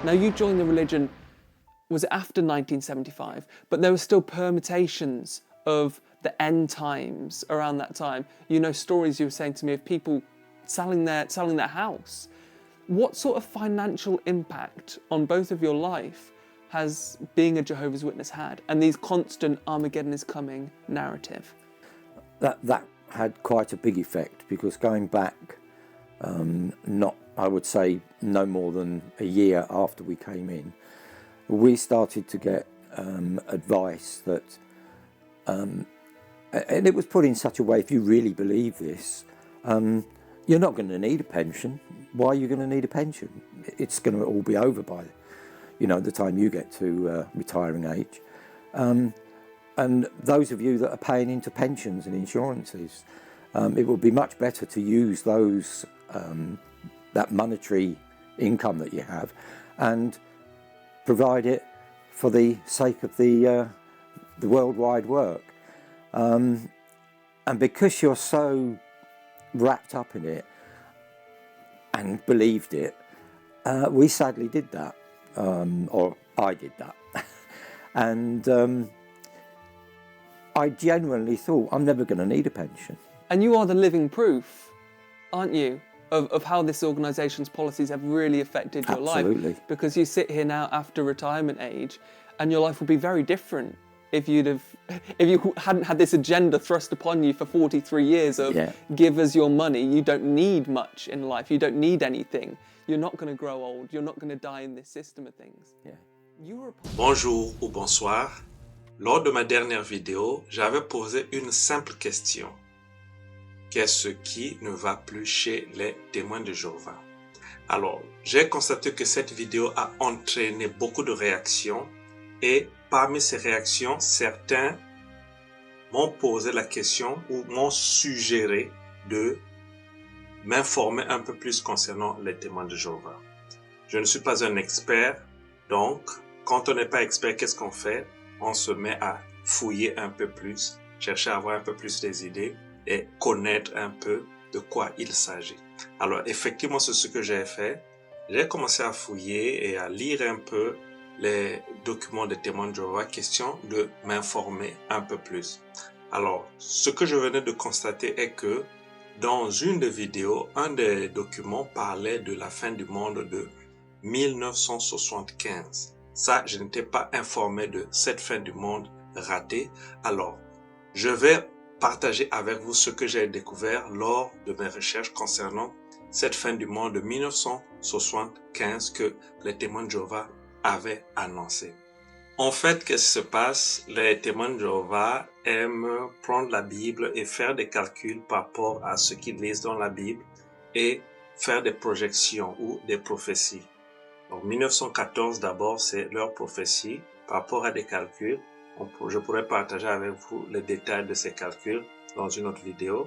Now, you joined the religion, was it after 1975? But there were still permutations of the end times around that time. You know, stories you were saying to me of people selling their house. What sort of financial impact on both of your life has being a Jehovah's Witness had, and these constant Armageddon is coming narrative? That had quite a big effect, because going back, I would say no more than a year after we came in, we started to get advice that, and it was put in such a way, if you really believe this, you're not going to need a pension. Why are you going to need a pension? It's going to all be over by, the time you get to retiring age. And those of you that are paying into pensions and insurances, it would be much better to use those, that monetary income that you have, and provide it for the sake of the worldwide work. And because you're so wrapped up in it and believed it, we sadly did that, or I did that. And I genuinely thought, I'm never going to need a pension. And you are the living proof, aren't you, of how this organisation's policies have really affected your Absolutely. life? Because you sit here now after retirement age, and your life would be very different if you hadn't had this agenda thrust upon you for 43 years of give us your money. You don't need much in life. You don't need anything. You're not going to grow old. You're not going to die in this system of things. Bonjour ou bonsoir. Lors de ma dernière vidéo, j'avais posé une simple question. Qu'est-ce qui ne va plus chez les témoins de Jéhovah? Alors, j'ai constaté que cette vidéo a entraîné beaucoup de réactions, et parmi ces réactions, certains m'ont posé la question ou m'ont suggéré de m'informer un peu plus concernant les témoins de Jéhovah. Je ne suis pas un expert, donc quand on n'est pas expert, qu'est-ce qu'on fait? On se met à fouiller un peu plus, chercher à avoir un peu plus des idées et connaître un peu de quoi il s'agit. Alors effectivement, c'est ce que j'ai fait. J'ai commencé à fouiller et à lire un peu les documents des témoins de Jéhovah, question de m'informer un peu plus. Alors, ce que je venais de constater est que dans une des vidéos, un des documents parlait de la fin du monde de 1975. Ça, je n'étais pas informé de cette fin du monde ratée. Alors, je vais partager avec vous ce que j'ai découvert lors de mes recherches concernant cette fin du monde de 1975 que les témoins de Jéhovah avaient annoncé. En fait, qu'est-ce qui se passe? Les témoins de Jéhovah aiment prendre la Bible et faire des calculs par rapport à ce qu'ils lisent dans la Bible et faire des projections ou des prophéties. Donc 1914 d'abord, c'est leur prophétie par rapport à des calculs. Je pourrais partager avec vous les détails de ces calculs dans une autre vidéo.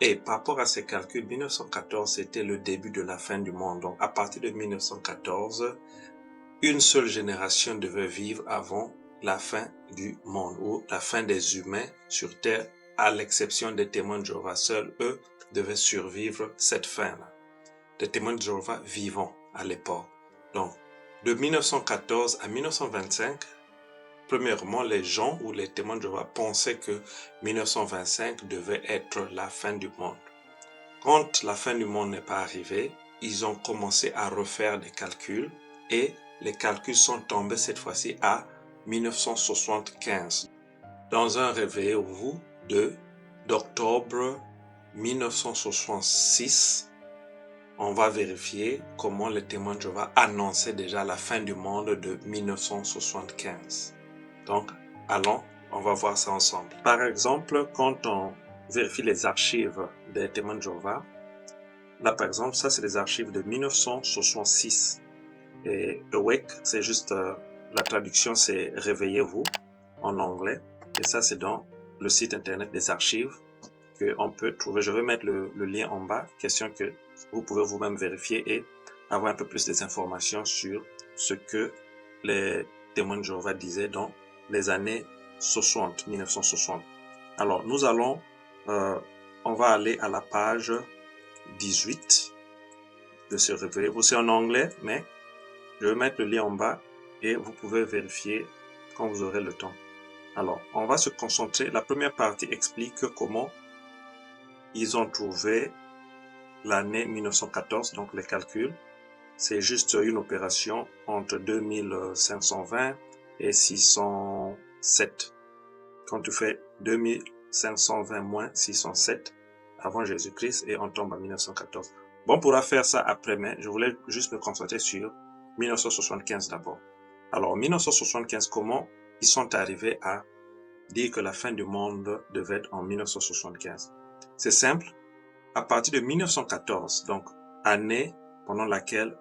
Et par rapport à ces calculs, 1914, c'était le début de la fin du monde. Donc à partir de 1914, une seule génération devait vivre avant la fin du monde ou la fin des humains sur Terre, à l'exception des témoins de Jéhovah. Seuls eux devaient survivre cette fin-là. Des témoins de Jéhovah vivants à l'époque. Donc, de 1914 à 1925, premièrement, les gens ou les témoins de Jéhovah pensaient que 1925 devait être la fin du monde. Quand la fin du monde n'est pas arrivée, ils ont commencé à refaire des calculs et les calculs sont tombés cette fois-ci à 1975. Dans un réveillez-vous d'octobre 1966, on va vérifier comment les témoins de Jéhovah annonçaient déjà la fin du monde de 1975. Donc, allons, on va voir ça ensemble. Par exemple, quand on vérifie les archives des témoins de Jéhovah, là par exemple, ça c'est les archives de 1966. Et awake, c'est juste la traduction, c'est réveillez-vous en anglais. Et ça c'est dans le site internet des archives qu'on peut trouver. Je vais mettre le lien en bas, question que vous pouvez vous-même vérifier et avoir un peu plus des informations sur ce que les témoins de Jéhovah disaient dans les années 60, 1960. Alors, nous allons, on va aller à la page 18 de ce réveil. C'est en anglais, mais Je vais mettre le lien en bas et vous pouvez vérifier quand vous aurez le temps. Alors, on va se concentrer. La première partie explique comment ils ont trouvé l'année 1914, donc les calculs. C'est juste une opération entre 2520 et 607. Quand tu fais 2520 moins 607 avant Jésus-Christ et on tombe à 1914. Bon, on pourra faire ça après, mais je voulais juste me concentrer sur 1975 d'abord. Alors, en 1975, comment ils sont arrivés à dire que la fin du monde devait être en 1975? C'est simple. À partir de 1914, donc année pendant laquelle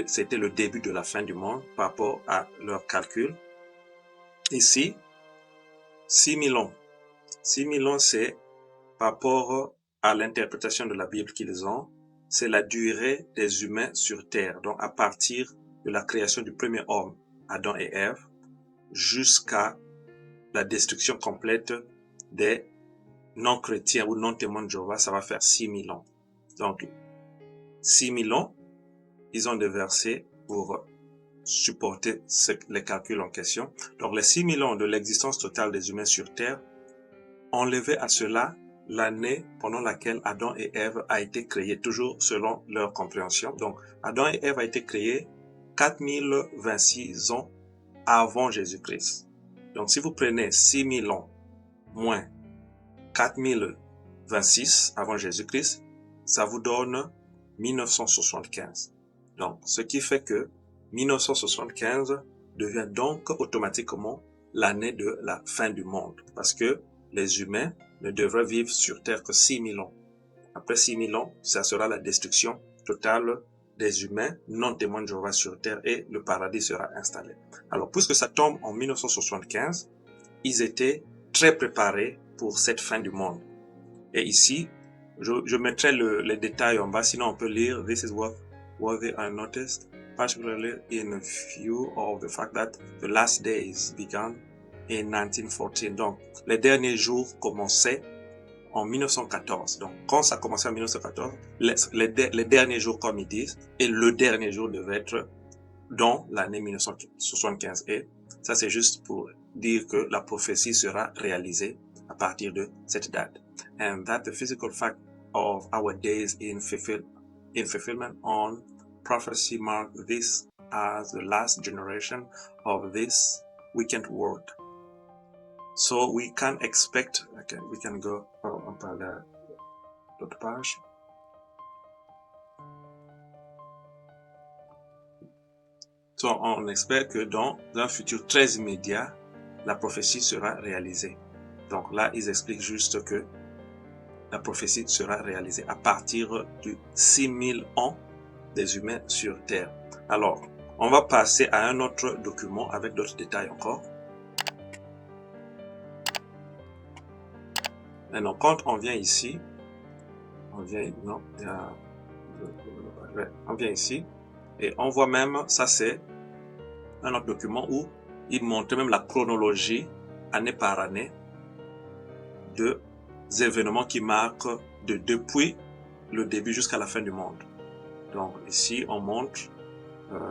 c'était le début de la fin du monde par rapport à leur calcul. Ici, 6000 ans. 6000 ans, c'est par rapport à l'interprétation de la Bible qu'ils ont, c'est la durée des humains sur Terre. Donc, à partir de la création du premier homme, Adam et Ève, jusqu'à la destruction complète des non-chrétiens ou non-témoins de Jéhovah, ça va faire 6000 ans. Donc, 6000 ans, ils ont des versets pour supporter les calculs en question. Donc, les 6000 ans de l'existence totale des humains sur Terre, enlevé à cela l'année pendant laquelle Adam et Ève a été créés, toujours selon leur compréhension. Donc, Adam et Ève a été créés 4026 ans avant Jésus-Christ. Donc, si vous prenez 6000 ans moins 4026 avant Jésus-Christ, ça vous donne 1975. Donc, ce qui fait que 1975 devient donc automatiquement l'année de la fin du monde. Parce que les humains ne devraient vivre sur Terre que 6000 ans. Après 6000 ans, ça sera la destruction totale des humains non témoins de Jéhovah sur Terre et le paradis sera installé. Alors, puisque ça tombe en 1975, ils étaient très préparés pour cette fin du monde. Et ici, je mettrai les détails en bas, sinon on peut lire « This is what they are noticed, particularly in view of the fact that the last days began in 1914. » Donc, les derniers jours commençaient en 1914. Donc, quand ça commençait en 1914, les derniers jours, comme ils disent, et le dernier jour devait être dans l'année 1975. Et ça, c'est juste pour dire que la prophétie sera réalisée à partir de cette date. And that the physical fact of our days in fulfillment on prophecy mark this as the last generation of this wicked world. So we can expect, we can go on par l'autre page. So on espère que dans un futur très immédiat, la prophétie sera réalisée. Donc là, ils expliquent juste que la prophétie sera réalisée à partir de 6000 ans des humains sur Terre. Alors, on va passer à un autre document avec d'autres détails encore. Maintenant, quand on vient ici, on vient ici, et on voit même, ça c'est un autre document où il montre même la chronologie, année par année, des événements qui marquent depuis le début jusqu'à la fin du monde. Donc ici, on montre,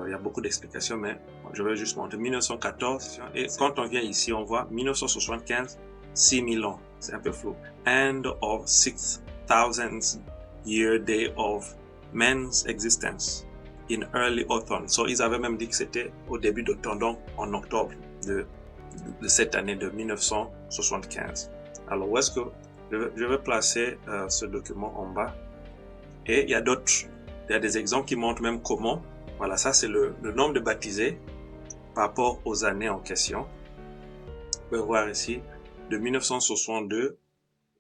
il y a beaucoup d'explications, mais je vais juste montrer 1914, et quand on vient ici, on voit 1975, 6000 ans, c'est un peu flou. End of 6000 year day of man's existence in early autumn. So, ils avaient même dit que c'était au début d'automne, donc en octobre de cette année de 1975. Alors, où est-ce que je vais placer ce document en bas? Et il y a des exemples qui montrent même comment. Voilà, ça c'est le nombre de baptisés par rapport aux années en question. Vous pouvez voir ici, de 1962,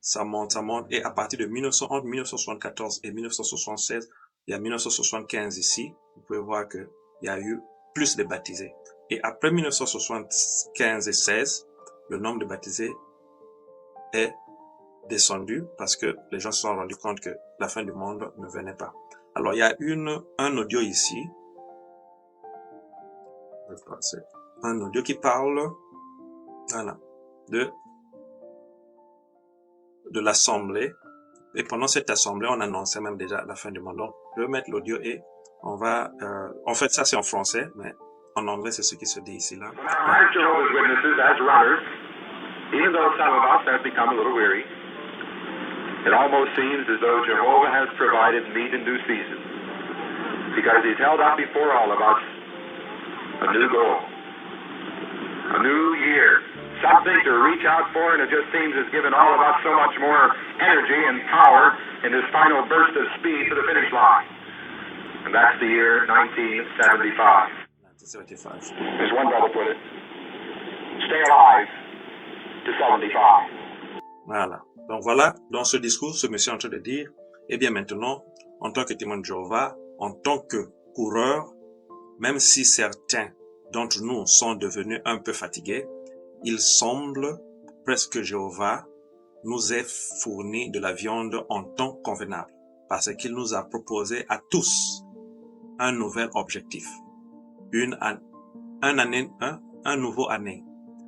ça monte, et à partir de entre 1974 et 1976, il y a 1975 ici, vous pouvez voir que il y a eu plus de baptisés. Et après 1975 et 16, le nombre de baptisés est descendu parce que les gens se sont rendus compte que la fin du monde ne venait pas. Alors, il y a un audio ici. Un audio qui parle, voilà, de l'assemblée. Et pendant cette assemblée, on annonçait même déjà la fin du monde. Donc, je vais mettre l'audio et En fait, ça c'est en français, mais en anglais c'est ce qui se dit ici là. As Jehovah's Witnesses, as runners, even though some of us have become a little weary, it almost seems as though Jehovah has provided meat in due season, because He's held up before all of us a new goal, a new year, something to reach out for, and it just seems it's given all of us so much more energy and power in this final burst of speed to the finish line. And that's the year 1975. 1975. As one brother put it, stay alive to 75. Voilà. Donc voilà, dans ce discours, ce monsieur est en train de dire, eh bien maintenant, en tant que témoin de Jéhovah, en tant que coureur, même si certains d'entre nous sont devenus un peu fatigués, il semble presque que Jéhovah nous ait fourni de la viande en temps convenable, parce qu'il nous a proposé à tous un nouvel objectif, un nouveau année,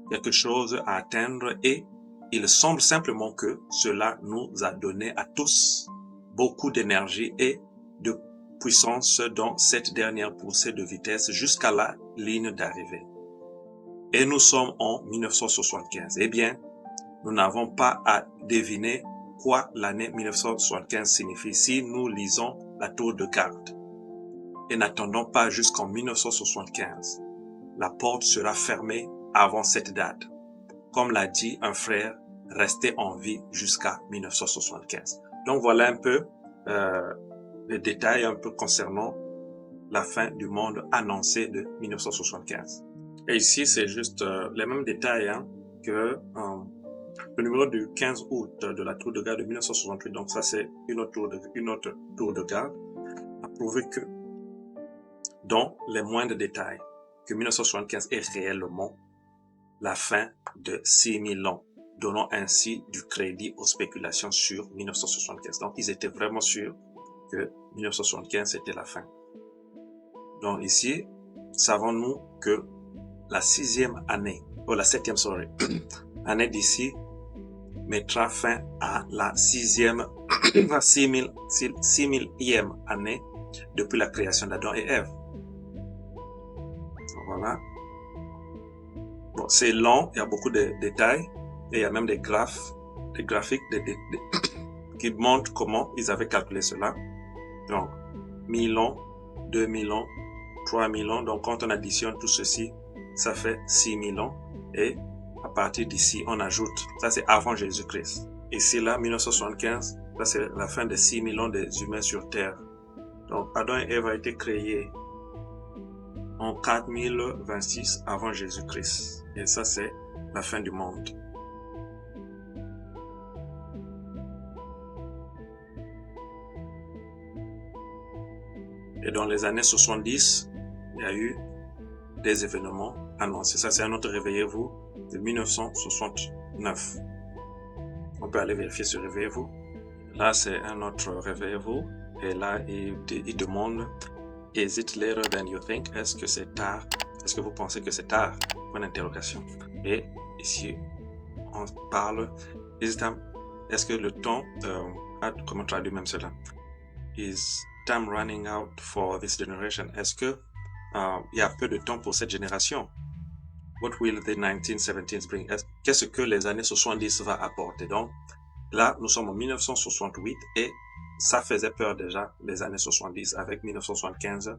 quelque chose à atteindre, et il semble simplement que cela nous a donné à tous beaucoup d'énergie et de puissance dans cette dernière poussée de vitesse jusqu'à la ligne d'arrivée. Et nous sommes en 1975. Eh bien, nous n'avons pas à deviner quoi l'année 1975 signifie si nous lisons la tour de garde. Et n'attendons pas jusqu'en 1975. La porte sera fermée avant cette date. Comme l'a dit un frère, restez en vie jusqu'à 1975. Donc voilà un peu les détails un peu concernant la fin du monde annoncée de 1975. Et ici, c'est juste les mêmes détails que le numéro du 15 août de la tour de garde de 1968. Donc ça, c'est une autre tour de garde, a prouvé que dans les moindres détails, que 1975 est réellement la fin de 6000 ans, donnant ainsi du crédit aux spéculations sur 1975. Donc, ils étaient vraiment sûrs que 1975 c'était la fin. Donc ici, savons-nous que la sixième année, ou la septième, année d'ici, mettra fin à la 6000e année depuis la création d'Adam et Ève. Voilà. Bon, c'est long, il y a beaucoup de détails, et il y a même des graphiques qui montrent comment ils avaient calculé cela. Donc, 1000 ans, 2000 ans, 3000 ans. Donc, quand on additionne tout ceci, ça fait 6000 ans. Et à partir d'ici, on ajoute, ça c'est avant Jésus-Christ. Ici, là, 1975, ça c'est la fin des 6000 ans des humains sur Terre. Donc, Adam et Ève a été créés en 4026 avant Jésus-Christ. Et ça, c'est la fin du monde. Et dans les années 70, il y a eu des événements annoncés. Ça, c'est un autre Réveillez-vous de 1969. On peut aller vérifier ce Réveillez-vous. Là, c'est un autre Réveillez-vous. Et là, il demande, is it later than you think? Est-ce que c'est tard? Est-ce que vous pensez que c'est tard? Point d'interrogation. Et ici, on parle, est-ce que le temps, comment traduire même cela? Is time running out for this generation? Est-ce que il y a peu de temps pour cette génération? What will the 1970s bring? Qu'est-ce que les années 70 va apporter? Donc, là, nous sommes en 1968 et ça faisait peur déjà, les années 70, avec 1975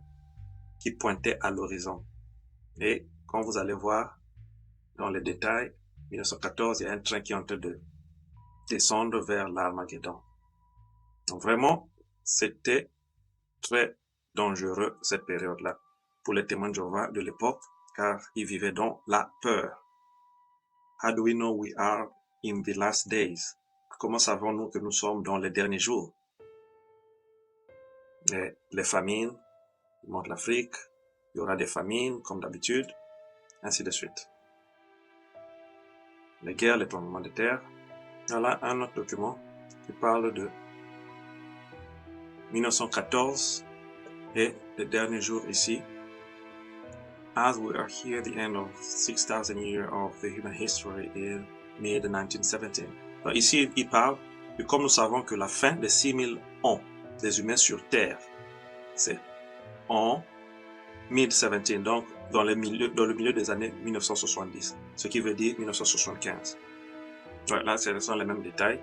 qui pointait à l'horizon. Et quand vous allez voir dans les détails, 1914, il y a un train qui est en train de descendre vers l'Armageddon. Donc vraiment, c'était très dangereux cette période-là pour les témoins de Jéhovah de l'époque, car ils vivaient dans la peur. How do we know we are in the last days? Comment savons-nous que nous sommes dans les derniers jours? Et les famines, ils montrent l'Afrique, il y aura des famines comme d'habitude, ainsi de suite. Les guerres, les tremblements de terre. Voilà un autre document qui parle de 1914 et les derniers jours ici. As we are here, the end of 6,000 years of the human history in mid-1917. Donc ici, il parle de comme nous savons que la fin des 6000 ans des humains sur Terre, c'est en mid-17, donc dans le milieu des années 1970, ce qui veut dire 1975. Ouais, là, ce sont les mêmes détails.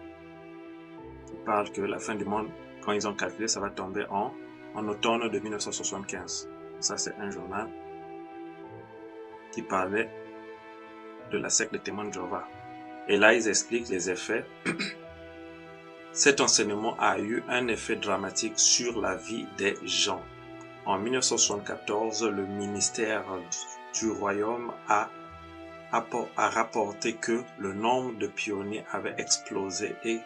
Ils parlent que la fin du monde, quand ils ont calculé, ça va tomber en automne de 1975. Ça, c'est un journal qui parlait de la secte des témoins de Jéhovah. Et là, ils expliquent les effets. Cet enseignement a eu un effet dramatique sur la vie des gens. En 1974, le ministère du Royaume a rapporté que le nombre de pionniers avait explosé et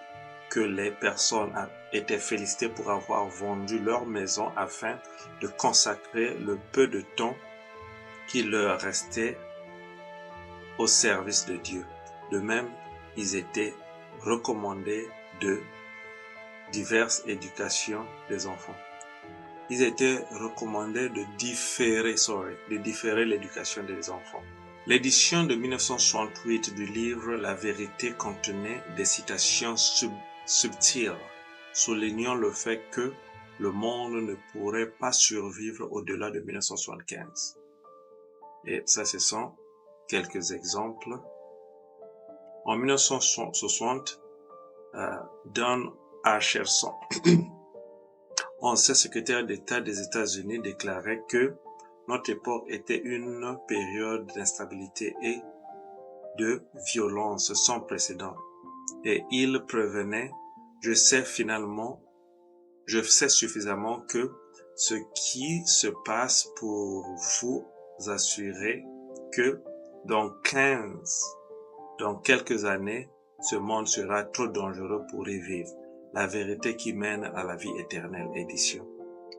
que les personnes étaient félicitées pour avoir vendu leur maison afin de consacrer le peu de temps qui leur restait au service de Dieu. De même, ils étaient recommandés de diverses éducations des enfants. Ils étaient recommandés de différer l'éducation des enfants. L'édition de 1968 du livre La vérité contenait des citations subtiles, soulignant le fait que le monde ne pourrait pas survivre au-delà de 1975. Et ça, ce sont quelques exemples. En 1960, Don Archerson, ancien secrétaire d'État des États-Unis, déclarait que notre époque était une période d'instabilité et de violence sans précédent. Et il prévenait, je sais suffisamment que ce qui se passe pour vous assurer que dans quelques années, ce monde sera trop dangereux pour y vivre. La vérité qui mène à la vie éternelle, édition.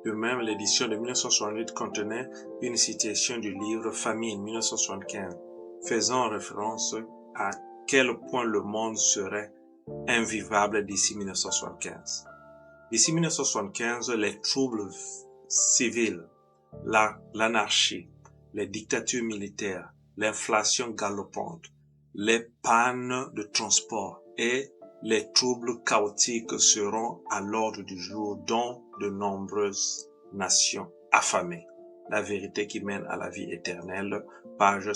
De même, l'édition de 1968 contenait une citation du livre Famine 1975, faisant référence à quel point le monde serait invivable d'ici 1975. D'ici 1975, les troubles civils, l'anarchie, les dictatures militaires, l'inflation galopante, les pannes de transport et les troubles chaotiques seront à l'ordre du jour dans de nombreuses nations affamées. La vérité qui mène à la vie éternelle, pages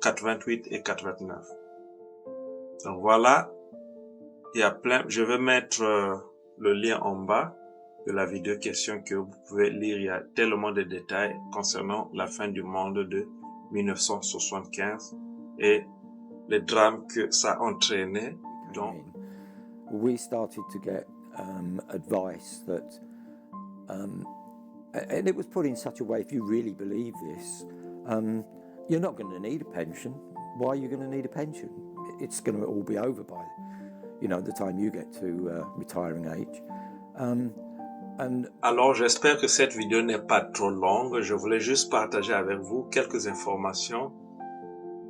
88 et 89. Donc voilà, il y a plein. Je vais mettre le lien en bas de la vidéo question que vous pouvez lire. Il y a tellement de détails concernant la fin du monde de 1975 et les drames que ça a entraîné. Donc, we started to get advice that, and it was put in such a way, if you really believe this, you're not going to need a pension. Why are you going to need a pension? It's going to all be over by, the time you get to retiring age. Alors, j'espère que cette vidéo n'est pas trop longue. Je voulais juste partager avec vous quelques informations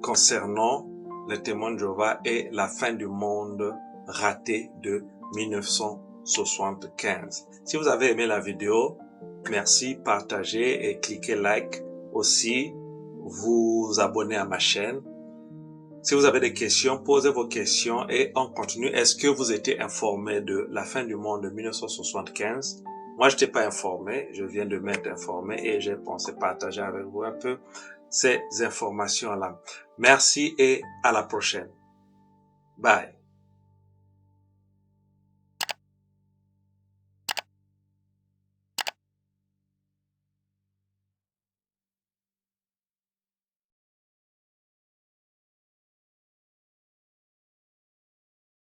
concernant les témoins de Jéhovah et la fin du monde ratée de 1975. Si vous avez aimé la vidéo, merci, partagez et cliquez like. Aussi, vous abonnez à ma chaîne. Si vous avez des questions, posez vos questions et on continue. Est-ce que vous étiez informé de la fin du monde de 1975? Moi, je n'étais pas informé. Je viens de m'être informé et j'ai pensé partager avec vous un peu ces informations-là. Merci et à la prochaine. Bye.